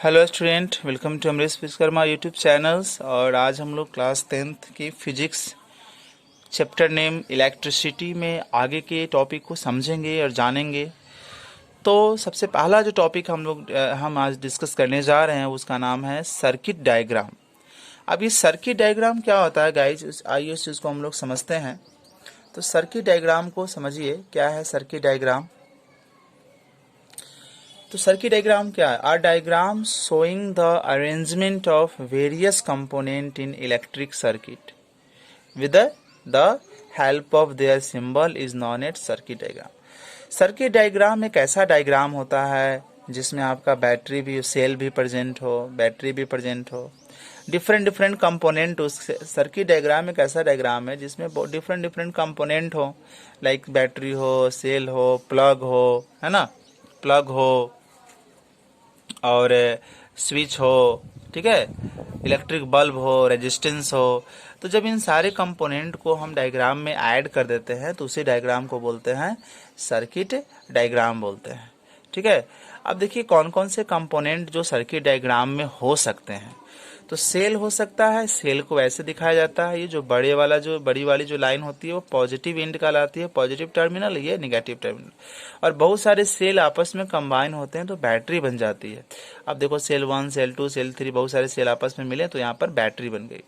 Hello student, welcome to Amrish Vishwakarma YouTube channels. और आज हम लोग क्लास 10th की फिजिक्स चैप्टर नेम इलेक्ट्रिसिटी में आगे के टॉपिक को समझेंगे और जानेंगे। तो सबसे पहला जो टॉपिक हम आज डिस्कस करने जा रहे हैं उसका नाम है सर्किट डायग्राम। अब ये सर्किट डायग्राम क्या होता है गाइज, आइए इस चीज़ को हम लोग समझते हैं। तो सर्किट डायग्राम को समझिए, क्या है सर्किट डायग्राम। तो सर्किट डायग्राम क्या है? Are diagram showing the arrangement of various component in electric circuit with the help of their symbol is known as circuit diagram. Circuit diagram एक ऐसा डायग्राम होता है जिसमें आपका बैटरी भी, सेल भी प्रेजेंट हो, बैटरी भी प्रेजेंट हो, डिफरेंट डिफरेंट कंपोनेंट। उस सर्किट डायग्राम एक ऐसा डायग्राम है जिसमें डिफरेंट डिफरेंट कंपोनेंट हो, लाइक बैटरी हो, सेल हो, प्लग हो, है ना, प्लग हो और स्विच हो, ठीक है, इलेक्ट्रिक बल्ब हो, रेजिस्टेंस हो। तो जब इन सारे कंपोनेंट को हम डायग्राम में ऐड कर देते हैं तो उसी डायग्राम को बोलते हैं सर्किट डायग्राम बोलते हैं, ठीक है। अब देखिए कौन कौन से कंपोनेंट जो सर्किट डायग्राम में हो सकते हैं। तो सेल हो सकता है, सेल को ऐसे दिखाया जाता है, ये जो बड़ी वाली जो लाइन होती है वो पॉजिटिव एंड कहलाती है, पॉजिटिव टर्मिनल, ये नेगेटिव टर्मिनल। और बहुत सारे सेल आपस में कंबाइन होते हैं तो बैटरी बन जाती है। अब देखो सेल 1, सेल 2, सेल 3, बहुत सारे सेल आपस में मिले तो यहाँ पर बैटरी बन गई।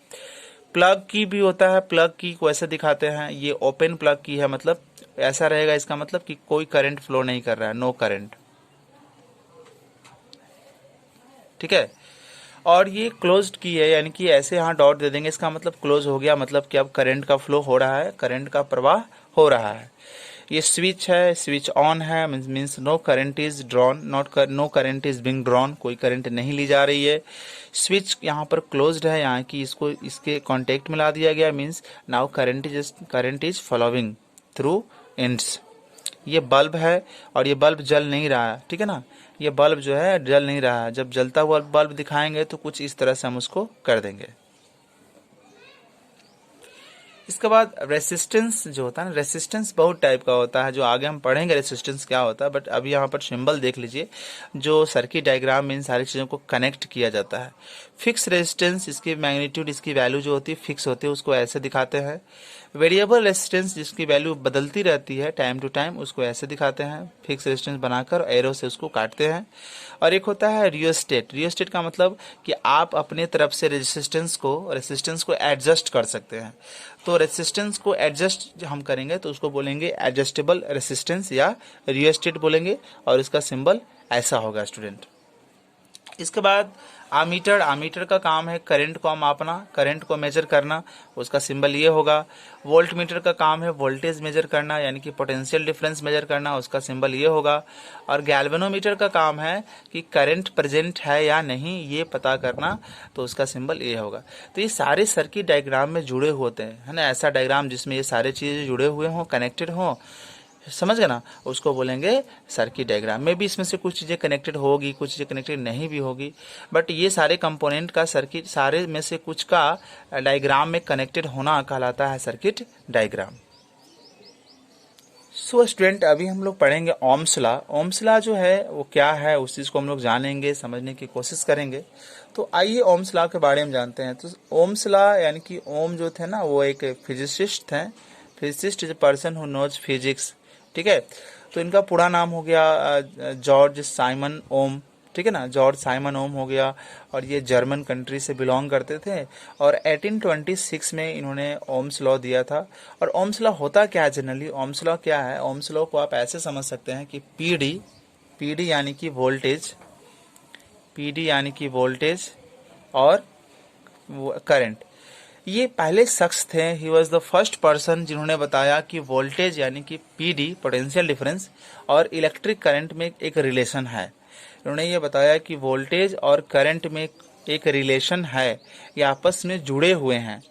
प्लग की भी होता है, प्लग की को ऐसे दिखाते हैं, ये ओपन प्लग की है, मतलब ऐसा रहेगा, इसका मतलब कि कोई करंट फ्लो नहीं कर रहा है, नो करंट, ठीक है। और ये क्लोज्ड की है, यानी कि ऐसे यहाँ डॉट दे देंगे, इसका मतलब क्लोज हो गया, मतलब कि अब करंट का फ्लो हो रहा है, करंट का प्रवाह हो रहा है। ये स्विच है, स्विच ऑन है, means no current is drawn, no current is being drawn, कोई करंट नहीं ली जा रही है। स्विच यहाँ पर क्लोज्ड है, यहाँ की इसको इसके कांटेक्ट में ला दिया गया, means now current is following through ends. ये बल्ब है और ये बल्ब जल नहीं रहा है, ठीक है ना, ये बल्ब जो है जल नहीं रहा है। जब जलता हुआ बल्ब दिखाएंगे तो कुछ इस तरह से हम उसको कर देंगे। इसके बाद रेसिस्टेंस जो होता है ना, रेसिस्टेंस बहुत टाइप का होता है, जो आगे हम पढ़ेंगे रेसिस्टेंस क्या होता है, बट अभी यहाँ पर सिंबल देख लीजिए। जो सर्किट डायग्राम में इन सारी चीज़ों को कनेक्ट किया जाता है। फिक्स रेजिस्टेंस, इसकी मैग्नीट्यूड, इसकी वैल्यू जो होती है फिक्स होती है, उसको ऐसे दिखाते हैं। वेरिएबल रेजिस्टेंस, जिसकी वैल्यू बदलती रहती है टाइम टू टाइम, उसको ऐसे दिखाते हैं, फिक्स रेजिस्टेंस बनाकर एरो से उसको काटते हैं। और एक होता है रियोस्टेट। रियोस्टेट का मतलब कि आप अपने तरफ से रेजिस्टेंस को एडजस्ट कर सकते हैं। तो रेजिस्टेंस को एडजस्ट हम करेंगे तो उसको बोलेंगे एडजस्टेबल रेजिस्टेंस या रियोस्टेट बोलेंगे, और इसका सिंबल ऐसा होगा स्टूडेंट। इसके बाद आमीटर। आमीटर का काम है करंट को मापना, करंट को मेजर करना, उसका सिंबल ये होगा। वोल्ट मीटर का काम है वोल्टेज मेजर करना, यानी कि पोटेंशियल डिफरेंस मेजर करना, उसका सिंबल ये होगा। और गैल्वेनोमीटर का काम है कि करंट प्रेजेंट है या नहीं ये पता करना, तो उसका सिंबल ये होगा। तो ये सारे सर्किट डायग्राम में जुड़े होते हैं, है ना, ऐसा डायग्राम जिसमें ये सारे चीज़ें जुड़े हुए हों, कनेक्टेड हों, समझ गए ना, उसको बोलेंगे सर्किट डायग्राम। में भी इसमें से कुछ चीज़ें कनेक्टेड होगी, कुछ चीज़ें कनेक्टेड नहीं भी होगी, बट ये सारे कंपोनेंट का सर्किट, सारे में से कुछ का डायग्राम में कनेक्टेड होना कहलाता है सर्किट डायग्राम। सो स्टूडेंट, अभी हम लोग पढ़ेंगे ओम्स लॉ। ओम्स लॉ जो है वो क्या है, उस चीज़ को हम लोग जानेंगे, समझने की कोशिश करेंगे। तो आइए ओम्स लॉ के बारे में जानते हैं। तो ओम्स लॉ यानी कि ओम जो थे ना, वो एक फिजिसिस्ट थे। Physicist is a person who knows physics, ठीक है। तो इनका पूरा नाम हो गया जॉर्ज साइमन ओम, ठीक है ना, जॉर्ज साइमन ओम हो गया। और ये जर्मन कंट्री से बिलोंग करते थे। और 1826 में इन्होंने ओम्स लॉ दिया था। और ओम्स लॉ होता क्या है जनरली, ओम्स लॉ क्या है, ओम्स लॉ को आप ऐसे समझ सकते हैं कि पीडी यानी कि वोल्टेज, पीडी यानी कि वोल्टेज और करंट, ये पहले शख्स थे। He was the first person जिन्होंने बताया कि वोल्टेज यानी कि पीडी, पोटेंशियल डिफरेंस, और इलेक्ट्रिक करंट में एक रिलेशन है। उन्होंने ये बताया कि वोल्टेज और करंट में एक रिलेशन है, ये आपस में जुड़े हुए हैं,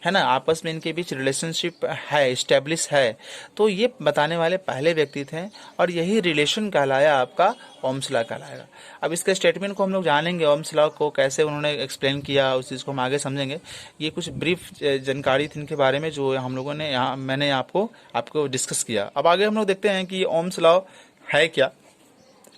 है ना, आपस में इनके बीच रिलेशनशिप है, स्टेब्लिश है। तो ये बताने वाले पहले व्यक्ति थे और यही रिलेशन कहलाया आपका ओम्स लॉ कहलाएगा। अब इसके स्टेटमेंट को हम लोग जानेंगे, ओम्स लॉ को कैसे उन्होंने एक्सप्लेन किया, उस चीज़ को हम आगे समझेंगे। ये कुछ ब्रीफ जानकारी थी इनके बारे में जो हम लोगों ने मैंने आपको डिस्कस किया। अब आगे हम लोग देखते हैं कि ओम्स लॉ है क्या।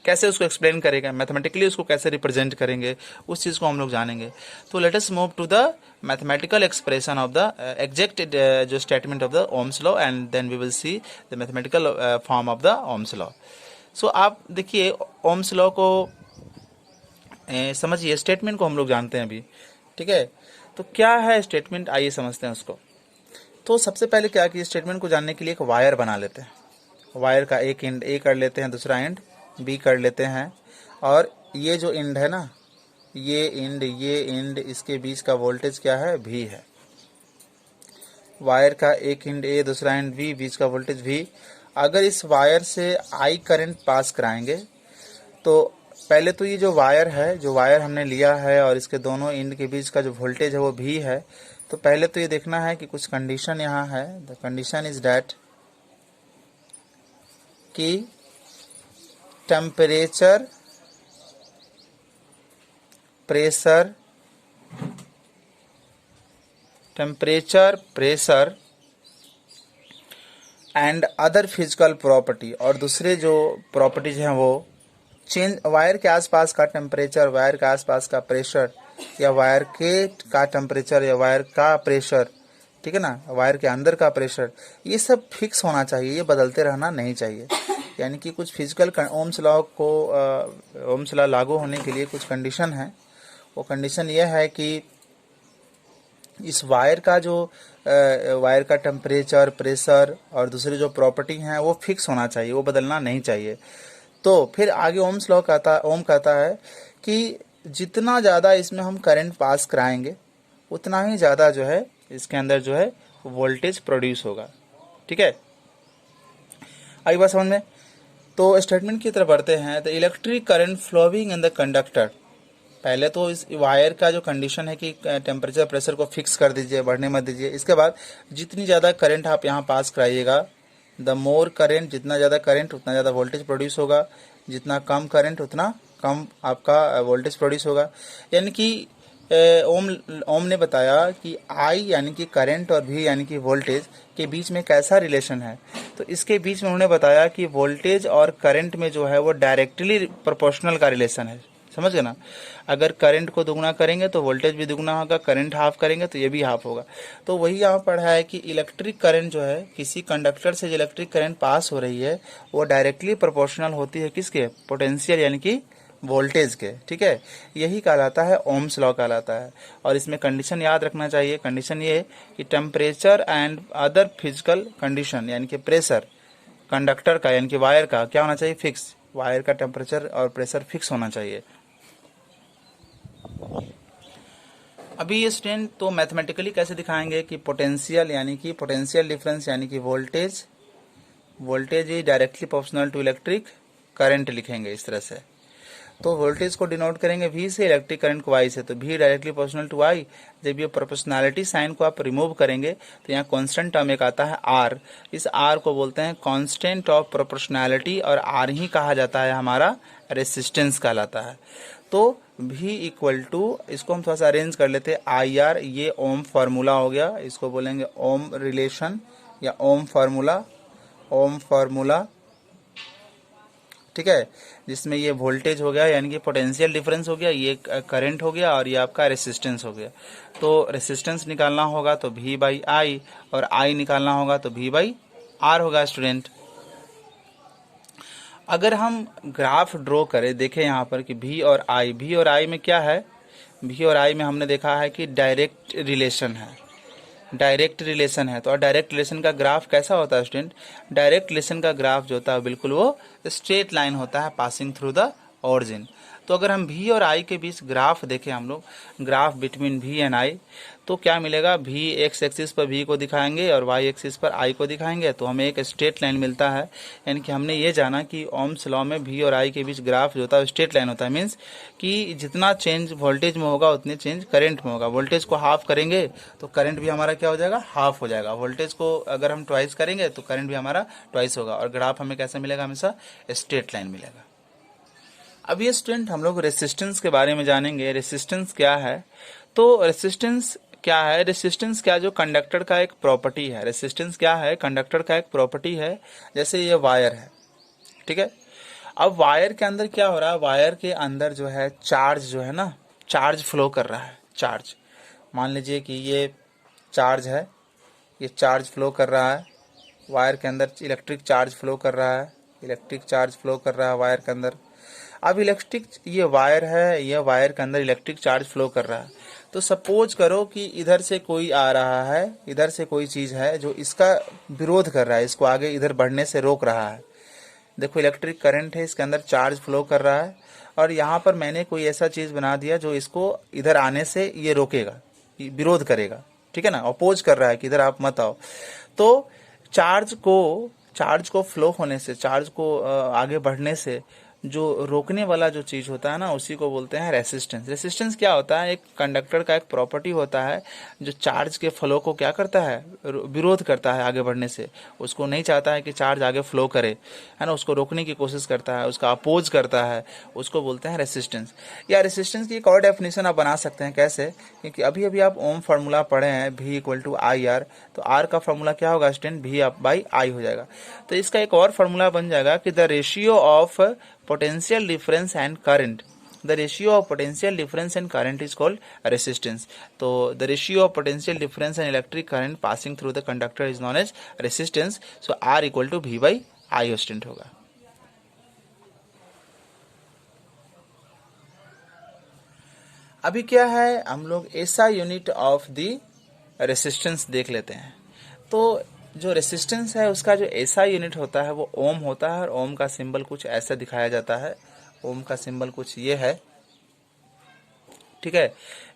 कैसे उसको एक्सप्लेन करेगा, मैथमेटिकली उसको कैसे रिप्रेजेंट करेंगे, उस चीज़ को हम लोग जानेंगे। तो let us move to the mathematical expression of the exact जो statement of the Ohm's law, and then we will see the mathematical form of the Ohm's law. So आप देखिए ओम्स लॉ को समझिए, स्टेटमेंट को हम लोग जानते हैं अभी, ठीक है। तो क्या है स्टेटमेंट, आइए समझते हैं उसको। तो सबसे पहले क्या कि स्टेटमेंट को जानने के लिए एक वायर बना लेते हैं। वायर का एक एंड ए कर लेते हैं, दूसरा एंड बी कर लेते हैं, और ये जो एंड है ना, ये एंड इसके बीच का वोल्टेज क्या है, भी है। वायर का एक एंड ए, दूसरा एंड बी, बीच का वोल्टेज भी। अगर इस वायर से आई करंट पास कराएंगे तो पहले तो ये जो वायर है, जो वायर हमने लिया है और इसके दोनों एंड के बीच का जो वोल्टेज है वो भी है। तो पहले तो ये देखना है कि कुछ कंडीशन यहाँ है। द कंडीशन इज दैट कि temperature, pressure and other physical property, और दूसरे जो प्रॉपर्टीज हैं वो चेंज, वायर के आसपास का टेम्परेचर, वायर के आसपास का प्रेशर, या वायर के का टेम्परेचर या वायर का प्रेशर, ठीक है ना, वायर के अंदर का प्रेशर, ये सब फिक्स होना चाहिए, ये बदलते रहना नहीं चाहिए। यानी कि कुछ फिजिकल ओम्स लॉ को ओम्स लॉ लागू होने के लिए कुछ कंडीशन है। वो कंडीशन ये है कि इस वायर का जो वायर का टेम्परेचर, प्रेशर और दूसरे जो प्रॉपर्टी हैं वो फिक्स होना चाहिए, वो बदलना नहीं चाहिए। तो फिर आगे ओम्स लॉ कहता है कि जितना ज़्यादा इसमें हम करंट पास कराएंगे उतना ही ज़्यादा जो है इसके अंदर जो है वोल्टेज प्रोड्यूस होगा, ठीक है। आई बात समझ में। तो स्टेटमेंट की तरफ बढ़ते हैं। The electric current flowing in the conductor, पहले तो इस वायर का जो कंडीशन है कि टेम्परेचर प्रेशर को फिक्स कर दीजिए, बढ़ने मत दीजिए। इसके बाद जितनी ज़्यादा करंट आप यहाँ पास कराइएगा, द मोर करंट, जितना ज़्यादा करंट उतना ज़्यादा वोल्टेज प्रोड्यूस होगा, जितना कम करंट उतना कम आपका वोल्टेज प्रोड्यूस होगा। यानी कि ओम ने बताया कि आई यानी कि करंट और भी यानी कि वोल्टेज के बीच में कैसा रिलेशन है। तो इसके बीच में उन्होंने बताया कि वोल्टेज और करंट में जो है वो डायरेक्टली प्रोपोर्शनल का रिलेशन है, समझ गए ना। अगर करंट को दुगना करेंगे तो वोल्टेज भी दुगना होगा, करंट हाफ करेंगे तो ये भी हाफ होगा। तो वही यहाँ पढ़ा है कि इलेक्ट्रिक करंट जो है, किसी कंडक्टर से जो इलेक्ट्रिक करंट पास हो रही है वो डायरेक्टली प्रोपोर्शनल होती है किसके, पोटेंशियल यानी कि वोल्टेज के, ठीक है। यही कहलाता है ओम्स लॉ कहलाता है। और इसमें कंडीशन याद रखना चाहिए। कंडीशन ये कि temperature and other physical condition, यानी कि प्रेशर कंडक्टर का यानी कि वायर का क्या होना चाहिए, फिक्स। वायर का टेम्परेचर और प्रेशर फिक्स होना चाहिए। अभी ये स्टूडेंट तो मैथमेटिकली कैसे दिखाएंगे कि पोटेंशियल यानी कि पोटेंशियल डिफरेंस यानी कि voltage is directly proportional to electric current लिखेंगे इस तरह से। तो वोल्टेज को डिनोट करेंगे V से, इलेक्ट्रिक करंट को I से। तो V directly proportional to I। जब ये प्रोपोर्शनैलिटी साइन को आप रिमूव करेंगे तो यहाँ कांस्टेंट टर्म एक आता है R। इस R को बोलते हैं कांस्टेंट ऑफ प्रोपोर्शनैलिटी, और R ही कहा जाता है हमारा रेसिस्टेंस कहलाता है। तो V इक्वल टू, इसको हम थोड़ा सा अरेंज कर लेते हैं, IR, ये ओम फार्मूला हो गया, इसको बोलेंगे ओम रिलेशन या ओम फार्मूला, ठीक है। जिसमें ये वोल्टेज हो गया यानी कि पोटेंशियल डिफरेंस हो गया, ये करंट हो गया, और ये आपका रेसिस्टेंस हो गया। तो रेसिस्टेंस निकालना होगा तो V बाई आई, और I निकालना होगा तो V बाई आर होगा स्टूडेंट। अगर हम ग्राफ ड्रॉ करें, देखें यहाँ पर कि V और I में क्या है, V और I में हमने देखा है कि डायरेक्ट रिलेशन है। तो डायरेक्ट रिलेशन का ग्राफ कैसा होता है स्टूडेंट, डायरेक्ट रिलेशन का ग्राफ जो होता है बिल्कुल वो स्ट्रेट लाइन होता है पासिंग थ्रू द ओरिजिन। तो अगर हम V और I के बीच ग्राफ देखें हम लोग, graph between V and I, तो क्या मिलेगा, V एक्स एक्सिस पर V को दिखाएंगे और Y एक्सिस पर I को दिखाएंगे, तो हमें एक स्ट्रेट लाइन मिलता है। यानी कि हमने ये जाना कि ओम्स लॉ में V और I के बीच ग्राफ जो होता है स्ट्रेट लाइन होता है। मीन्स कि जितना चेंज वोल्टेज में होगा उतने चेंज करंट में होगा। वोल्टेज को हाफ करेंगे तो करंट भी हमारा क्या हो जाएगा, हाफ हो जाएगा। वोल्टेज को अगर हम ट्वाइस करेंगे तो करंट भी हमारा ट्वाइस होगा, और ग्राफ हमें कैसा मिलेगा, हमेशा स्ट्रेट लाइन मिलेगा। अब ये स्टूडेंट हम लोग रेसिस्टेंस के बारे में जानेंगे। रेसिस्टेंस क्या है, तो रेसिस्टेंस क्या, जो कंडक्टर का एक प्रॉपर्टी है। रेसिस्टेंस क्या है, कंडक्टर का एक प्रॉपर्टी है। जैसे ये वायर है, ठीक है। अब वायर के अंदर क्या हो रहा है, वायर के अंदर जो है चार्ज जो है ना, चार्ज फ्लो कर रहा है। चार्ज, मान लीजिए कि ये चार्ज है, ये चार्ज फ्लो कर रहा है वायर के अंदर, इलेक्ट्रिक चार्ज फ्लो कर रहा है, इलेक्ट्रिक चार्ज फ्लो कर रहा है वायर के अंदर। अब इलेक्ट्रिक, ये वायर है, ये वायर के अंदर इलेक्ट्रिक चार्ज फ्लो कर रहा है। तो सपोज करो कि इधर से कोई आ रहा है, इधर से कोई चीज़ है जो इसका विरोध कर रहा है, इसको आगे इधर बढ़ने से रोक रहा है। देखो इलेक्ट्रिक करंट है, इसके अंदर चार्ज फ्लो कर रहा है, और यहाँ पर मैंने कोई ऐसा चीज़ बना दिया जो इसको इधर आने से ये रोकेगा, विरोध करेगा, ठीक है ना, अपोज कर रहा है कि इधर आप मत आओ। तो चार्ज को फ्लो होने से, चार्ज को आगे बढ़ने से जो रोकने वाला जो चीज होता है ना, उसी को बोलते हैं रेसिस्टेंस। रेसिस्टेंस क्या होता है, एक कंडक्टर का एक प्रॉपर्टी होता है जो चार्ज के फ्लो को क्या करता है, विरोध करता है आगे बढ़ने से। उसको नहीं चाहता है कि चार्ज आगे फ्लो करे, है ना, उसको रोकने की कोशिश करता है, उसका अपोज करता है, उसको बोलते हैं रेसिस्टेंस। या रेसिस्टेंस की एक और डेफिनेशन आप बना सकते हैं, कैसे, क्योंकि अभी अभी आप ओम फार्मूला पढ़े हैं, V equal to I R, तो आर का फार्मूला क्या होगा स्टूडेंट, V बाई आई हो जाएगा। तो इसका एक और फार्मूला बन जाएगा कि the ratio of potential difference and current, the ratio of potential difference and current is called resistance. तो the ratio of potential difference and electric current passing through the conductor is known as resistance. So R equal to V by I student होगा। अभी क्या है, हम लोग ऐसा unit of the resistance देख लेते हैं। तो जो रेसिस्टेंस है उसका जो ऐसा यूनिट होता है वो ओम होता है, और ओम का सिंबल कुछ ऐसा दिखाया जाता है। ओम का सिंबल कुछ ये है, ठीक है,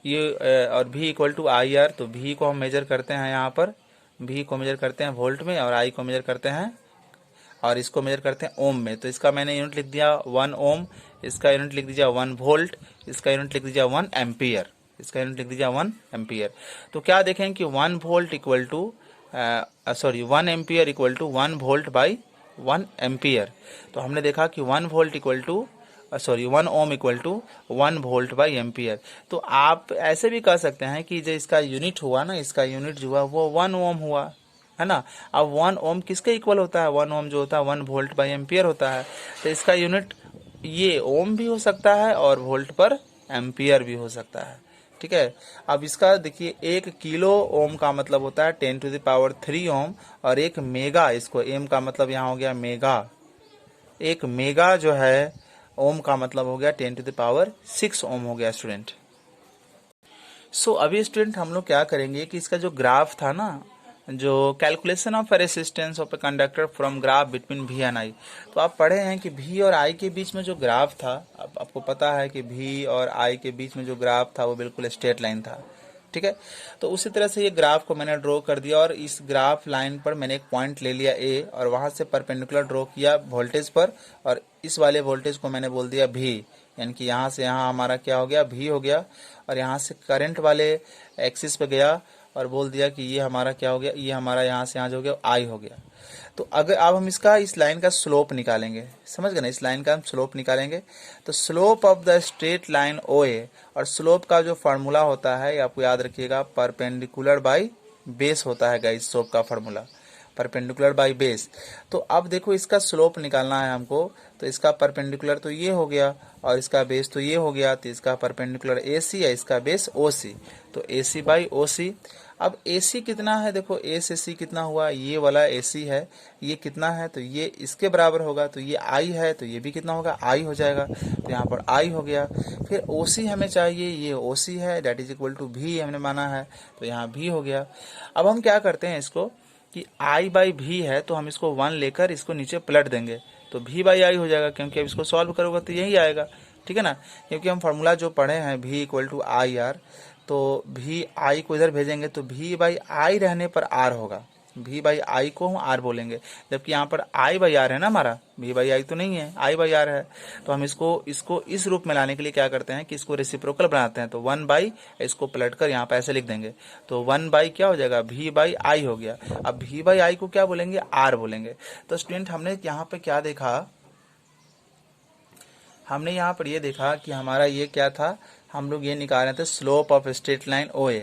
ये। और V equal to I R, तो V को हम मेजर करते हैं यहाँ पर, V को मेजर करते हैं वोल्ट में, और I को मेजर करते हैं, और इसको मेजर करते हैं ओम में। तो इसका मैंने यूनिट लिख दिया 1 ओम, इसका यूनिट लिख दीजिए 1 वोल्ट, इसका यूनिट लिख दीजिए 1 एम्पियर, इसका यूनिट लिख दीजिए 1 एम्पियर। तो क्या देखें कि 1 volt equal to 1 ampere equal to 1 volt by 1 ampere. तो हमने देखा कि 1 volt equal to 1 ohm equal to 1 volt by ampere. तो आप ऐसे भी कह सकते हैं कि जो इसका यूनिट हुआ ना, इसका यूनिट जो हुआ वो 1 ओम हुआ, है ना। अब 1 ओम किसके इक्वल होता है, 1 ओम जो होता है 1 वोल्ट बाई एम्पियर होता है। तो इसका यूनिट ये ओम भी हो सकता है और वोल्ट पर एम्पियर भी हो सकता है, ठीक है। अब इसका देखिए 1 किलो ओम का मतलब होता है 10 टू द पावर 3 ओम, और 1 मेगा, इसको एम का मतलब यहाँ हो गया मेगा, 1 मेगा जो है ओम का मतलब हो गया 10 टू द पावर 6 ओम हो गया स्टूडेंट। सो अभी स्टूडेंट हम लोग क्या करेंगे कि इसका जो ग्राफ था ना, जो calculation of resistance of a conductor from graph between V and I, तो आप पढ़े हैं कि V और I के बीच में जो ग्राफ था, आपको पता है कि V और I के बीच में जो ग्राफ था वो बिल्कुल स्ट्रेट लाइन था, ठीक है। तो उसी तरह से ये ग्राफ को मैंने ड्रॉ कर दिया, और इस ग्राफ लाइन पर मैंने एक पॉइंट ले लिया A, और वहां से परपेंडिकुलर ड्रॉ किया वोल्टेज पर, और इस वाले वोल्टेज को मैंने बोल दिया V, यानी कि यहाँ से यहाँ हमारा क्या हो गया, V हो गया, और यहाँ से करंट वाले एक्सिस पे गया और बोल दिया कि ये हमारा क्या हो गया, ये हमारा यहाँ से यहाँ जो हो गया I हो गया। तो अगर अब हम इसका, इस लाइन का स्लोप निकालेंगे, समझ गए ना, इस लाइन का हम स्लोप निकालेंगे। तो slope of the straight line OA, और स्लोप का जो फार्मूला होता है आपको याद रखिएगा, परपेंडिकुलर बाई बेस होता है गाइस, स्लोप का फार्मूला परपेंडिकुलर बाई बेस। तो अब देखो इसका स्लोप निकालना है हमको, तो इसका परपेंडिकुलर तो ये हो गया और इसका बेस तो ये हो गया, तो इसका परपेंडिकुलर AC है, इसका बेस OC, तो AC बाई OC। अब AC कितना है, देखो A से C कितना हुआ, ये वाला AC है, ये कितना है, तो ये इसके बराबर होगा, तो ये I है, तो ये भी कितना होगा, I हो जाएगा, तो यहाँ पर I हो गया। फिर OC हमें चाहिए, ये OC है, that is equal to V हमने माना है, तो यहाँ V हो गया। अब हम क्या करते हैं इसको कि I बाई V है, तो हम इसको 1 लेकर इसको नीचे पलट देंगे, तो V बाई I हो जाएगा, क्योंकि अब इसको सॉल्व करोगे तो यही आएगा, ठीक है ना। क्योंकि हम फार्मूला जो पढ़े हैं V equal to I R, तो V I को इधर भेजेंगे तो V बाई I रहने पर R होगा, V बाई I को हम R बोलेंगे, जबकि यहाँ पर I बाई R है ना हमारा, V बाई I तो नहीं है, I बाई R है। तो हम इसको इस रूप में लाने के लिए क्या करते हैं कि इसको रेसिप्रोकल बनाते हैं, तो 1 बाई, इसको पलट कर यहाँ पे ऐसे लिख देंगे, तो 1 बाई क्या हो जाएगा, V बाई I हो गया। अब V बाई I को क्या बोलेंगे, R बोलेंगे। तो स्टूडेंट हमने यहाँ पे क्या देखा, हमने यहाँ पर ये देखा कि हमारा ये क्या था, हम लोग ये निकाल रहे थे slope of straight line OA।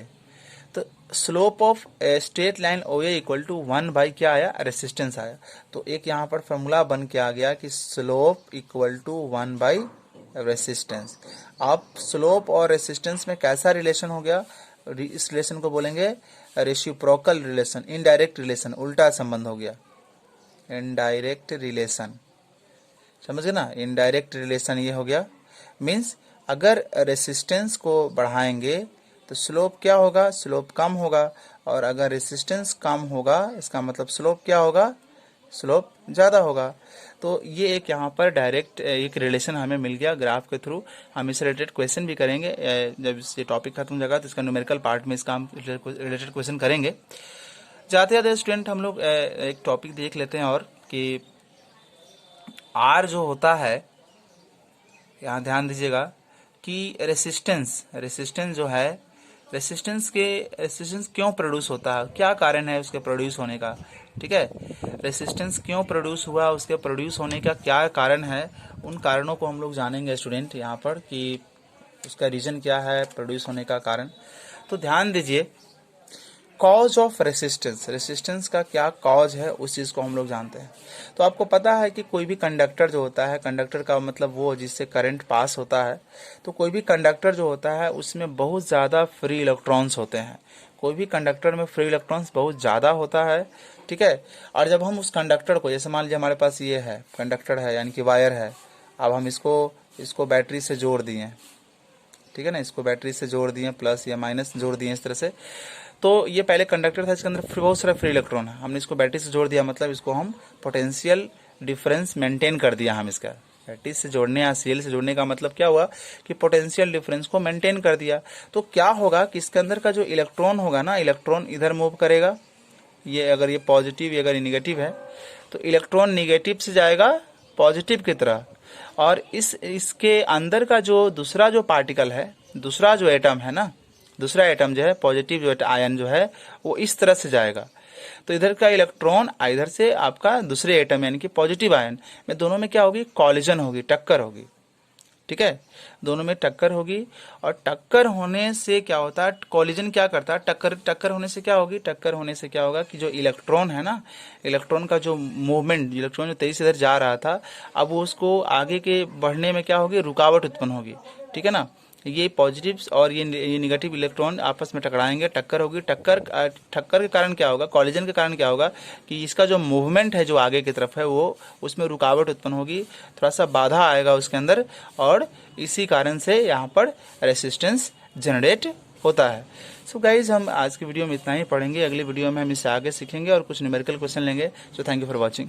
तो slope of straight line O A equal to 1 by क्या आया, रेसिस्टेंस आया। तो एक यहाँ पर फॉर्मूला बन के आ गया कि slope equal to 1 by resistance. अब स्लोप और रेसिस्टेंस में कैसा रिलेशन हो गया, इस रिलेशन को बोलेंगे रेसिप्रोकल रिलेशन, इनडायरेक्ट रिलेशन, उल्टा संबंध हो गया, इनडायरेक्ट रिलेशन, समझ गए ना। इनडायरेक्ट रिलेशन ये हो गया, मीन्स अगर रेसिस्टेंस को बढ़ाएंगे तो स्लोप क्या होगा, स्लोप कम होगा, और अगर रेसिस्टेंस कम होगा इसका मतलब स्लोप क्या होगा, स्लोप ज़्यादा होगा। तो ये एक यहाँ पर डायरेक्ट एक रिलेशन हमें मिल गया ग्राफ के थ्रू। हम इससे रिलेटेड क्वेश्चन भी करेंगे, जब ये टॉपिक खत्म हो जाएगा तो इसका न्यूमेरिकल पार्ट में इसका हम रिलेटेड क्वेश्चन करेंगे। जाते जाते स्टूडेंट हम लोग एक टॉपिक देख लेते हैं, और कि आर जो होता है, यहाँ ध्यान दीजिएगा कि रेसिस्टेंस जो है, रेसिस्टेंस क्यों प्रोड्यूस होता है, क्या कारण है उसके प्रोड्यूस होने का, ठीक है। रेसिस्टेंस क्यों प्रोड्यूस हुआ, उसके प्रोड्यूस होने का क्या कारण है, उन कारणों को हम लोग जानेंगे स्टूडेंट यहाँ पर, कि उसका रीजन क्या है प्रोड्यूस होने का कारण। तो ध्यान दीजिए, कॉज ऑफ रेसिस्टेंस का क्या कॉज है उस चीज़ को हम लोग जानते हैं। तो आपको पता है कि कोई भी कंडक्टर जो होता है, कंडक्टर का मतलब वो जिससे करंट पास होता है, तो कोई भी कंडक्टर जो होता है उसमें बहुत ज़्यादा फ्री इलेक्ट्रॉन्स होते हैं, कोई भी कंडक्टर में फ्री इलेक्ट्रॉन्स बहुत ज़्यादा होता है, ठीक है। और जब हम उस कंडक्टर को, जैसे मान लीजिए हमारे पास ये है कंडक्टर है, यानी कि वायर है, अब हम इसको बैटरी से जोड़ दिए, ठीक है ना, इसको बैटरी से जोड़ दिए, प्लस या माइनस जोड़ दिए इस तरह से। तो ये पहले कंडक्टर था, इसके अंदर बहुत सारा फ्री इलेक्ट्रॉन है, हमने इसको बैटरी से जोड़ दिया, मतलब इसको हम पोटेंशियल डिफरेंस मेंटेन कर दिया। हम इसका बैटरी से जोड़ने या सीएल से जोड़ने का मतलब क्या हुआ कि पोटेंशियल डिफरेंस को मेंटेन कर दिया। तो क्या होगा कि इसके अंदर का जो इलेक्ट्रॉन होगा ना, इलेक्ट्रॉन इधर मूव करेगा, ये अगर ये पॉजिटिव, अगर ये निगेटिव है तो इलेक्ट्रॉन निगेटिव से जाएगा पॉजिटिव की तरह, और इसके अंदर का जो दूसरा जो पार्टिकल है, दूसरा जो एटम है ना, दूसरा एटम जो है पॉजिटिव जो आयन जो है वो इस तरह से जाएगा। तो इधर का इलेक्ट्रॉन इधर से आपका दूसरे एटम यानी कि पॉजिटिव आयन में, दोनों में क्या होगी, कॉलिजन होगी, टक्कर होगी, ठीक है, दोनों में टक्कर होगी। और टक्कर होने से क्या होता है, कॉलिजन क्या करता है, टक्कर होने से क्या होगी, टक्कर होने से क्या होगा कि जो इलेक्ट्रॉन है ना, इलेक्ट्रॉन का जो मूवमेंट, इलेक्ट्रॉन जो तेजी से इधर जा रहा था, अब वो उसको आगे के बढ़ने में क्या होगी, रुकावट उत्पन्न होगी, ठीक है ना। ये पॉजिटिव और ये निगेटिव इलेक्ट्रॉन आपस में टकराएंगे, टक्कर होगी, टक्कर के कारण क्या होगा, कॉलिजन के कारण क्या होगा कि इसका जो मूवमेंट है जो आगे की तरफ है वो, उसमें रुकावट उत्पन्न होगी, थोड़ा सा बाधा आएगा उसके अंदर, और इसी कारण से यहाँ पर रेसिस्टेंस जनरेट होता है। सो गाइज, हम आज की वीडियो में इतना ही पढ़ेंगे, अगली वीडियो में हम इससे आगे सीखेंगे और कुछ न्यूमेरिकल क्वेश्चन लेंगे। So thank you for watching.